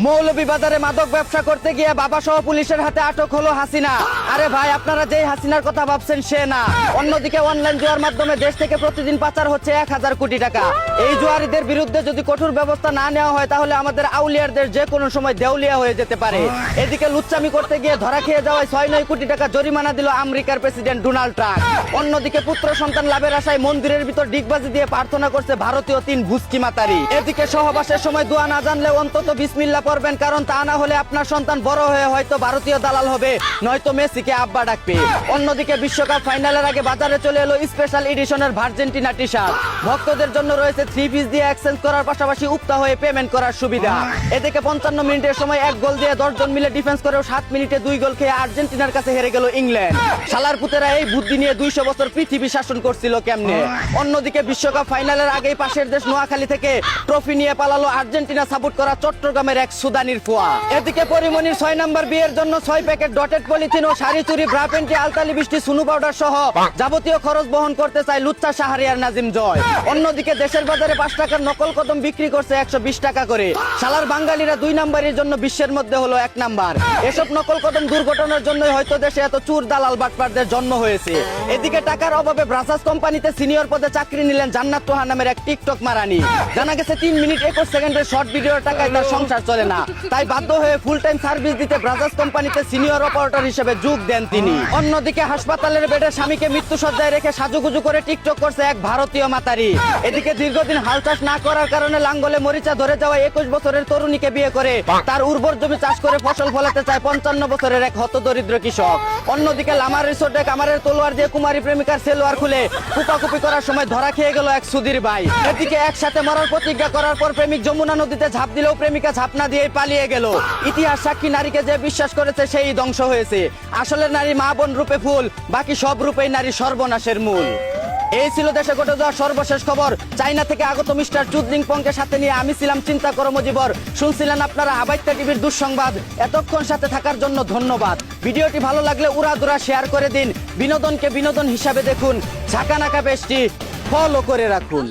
মৌলভীবাজারে মাদক ব্যবসা করতে গিয়ে বাবা সহ পুলিশের হাতে আটক হলো হাসিনা। আরে ভাই, আপনারা যেই হাসিনার কথা ভাবছেন সে না। অন্যদিকে অনলাইন জুয়ার মাধ্যমে দেশ থেকে প্রতিদিন পাচার হচ্ছে 1000 কোটি টাকা। এই জুয়ারিদের বিরুদ্ধে যদি কঠোর ব্যবস্থা না নেওয়া হয় তাহলে আমাদের আউলিয়ার দেশ যে কোনো সময় দেউলিয়া হয়ে যেতে পারে। এদিকে লুচ্চামি করতে গিয়ে ধরা খেয়ে যাওয়ায় 6-9 কোটি টাকা জরিমানা দিল আমেরিকার প্রেসিডেন্ট ডোনাল্ড ট্রাম্প। অন্যদিকে পুত্র সন্তান লাভের আশায় মন্দিরের ভিতর ডিগবাজি দিয়ে প্রার্থনা করছে ভারতীয় 3 ভুস্কি মাতারি। এদিকে সহবাসের সময় দোয়া না জানলে অন্তত বিসমিল্লাহ পড়বেন, কারণ তা না হলে আপনার সন্তান বড় হয়ে হয়তো ভারতীয় দালাল হবে, নয়তো মেসিকে আব্বা ডাকবে। অন্যদিকে বিশ্বকাপ ফাইনালের আগে বাজারে চলে এলো স্পেশাল এডিশনের আর্জেন্টিনা টি শার্ট। ভক্তদের জন্য রয়েছে 3 পিস দিয়ে এক্সচেঞ্জ করার পাশাপাশি উক্তা হয়ে পেমেন্ট করার সুবিধা। এদিকে 55 মিনিটের সময় 1 গোল দিয়ে 10 জন মিলে ডিফেন্স করেও 7 মিনিটে 2 গোল খেয়ে আর্জেন্টিনার কাছে হেরে গেল ইংল্যান্ড। শালার পুতেরা এই বুদ্ধি নিয়ে 200 বছর পৃথিবী শাসন করছিল কেমনে? অন্যদিকে বিশ্বকাপ ফাইনালের আগেই পাশের দেশ নোয়াখালী থেকে ট্রফি নিয়ে পালালো আর্জেন্টিনা সাপোর্ট করা চট্টগ্রামের এক সুদানির ফুয়া। এদিকে পরিমণির 6 নম্বর বিয়ের জন্য 6 প্যাকেট ডটেড পলিথিন ও শাড়ি চুরি, ব্রা প্যান্টি, আলতালি বৃষ্টি, সুনু পাউডার সহ যাবতীয় খরচ বহন করতে চায় লুচ্চা শাহরিয়ার নাজিম জয়। অন্যদিকে দেশের বাজারে 5 টাকার নকল কদম বিক্রি করছে 120 টাকা করে। শালার বাঙালিরা 2 নম্বরের জন্য বিশ্বের মধ্যে হলো 1 নাম্বার। এসব নকল কদম দুর্ঘটনার জন্যই হয়তো দেশে এত চুর দালাল বাটপারদের জন্ম হয়েছে। এদিকে টাকার অভাবে ব্রাজাস কোম্পানিতে সিনিয়র পদে চাকরি নিলেন জান্নাত তোহা নামের এক টিকটক মারানি। জানা গেছে 3 মিনিট 21 সেকেন্ডের শর্ট ভিডিওর টাকায় তার সংসার চলে না, তাই বাধ্য হয়ে ফুল টাইম সার্ভিস দিতে ব্রাজাস কোম্পানিতে সিনিয়র অপারেটর হিসেবে যোগ দেন তিনি। অন্যদিকে হাসপাতালের বেডে স্বামীকে মৃত্যুসজ্জায় রেখে সাজুগুজু করে টিকটক করছে এক ভারতীয় মাতারি। এদিকে দীর্ঘদিন হাল চাষ না করার কারণে লাঙ্গলে মরিচা ধরে যাওয়া 21 বছরের তরুণীকে বিয়ে করে তার উর্বর জমি চাষ করে ফসল ফলাতে চায় 55 বছরের এক হতদরিদ্র কৃষক। অন্যদিকে লামার রিসোর্টে কামারের তলোয়ার দিয়ে কুমারী প্রেমিকার সেলোয়ার খুলে কুপাকুপি করার সময় ধরা খেয়ে গেল এক সুধীর ভাই। এদিকে একসাথে মরার প্রতিজ্ঞা করার পর প্রেমিক যমুনা নদীতে ঝাঁপ দিলেও প্রেমিকা ঝাঁপ না দিয়েই পালিয়ে গেল। ইতিহাস সাক্ষী নারীকে যে বিশ্বাস করেছে সেই ধ্বংস হয়েছে। আসলে নারী মা বোন রূপে ফুল, বাকি সব রূপেই নারী সর্বনাশের মূল। এই ছিল দেশে ঘটে যাওয়া সর্বশেষ খবর। চাইনা থেকে আগত মিস্টার চুদলিং পংকে সাথে নিয়ে আমি ছিলাম চিন্তা করো মজিবর। শুনছিলেন আপনারা আবাইত্যা টিভির দুঃসংবাদ। এতক্ষণ সাথে থাকার জন্য ধন্যবাদ। ভিডিওটি ভালো লাগলে উড়াদুরা শেয়ার করে দিন। বিনোদনকে বিনোদন হিসাবে দেখুন। ঝাঁকানাকা পেজটি ফলো করে রাখুন।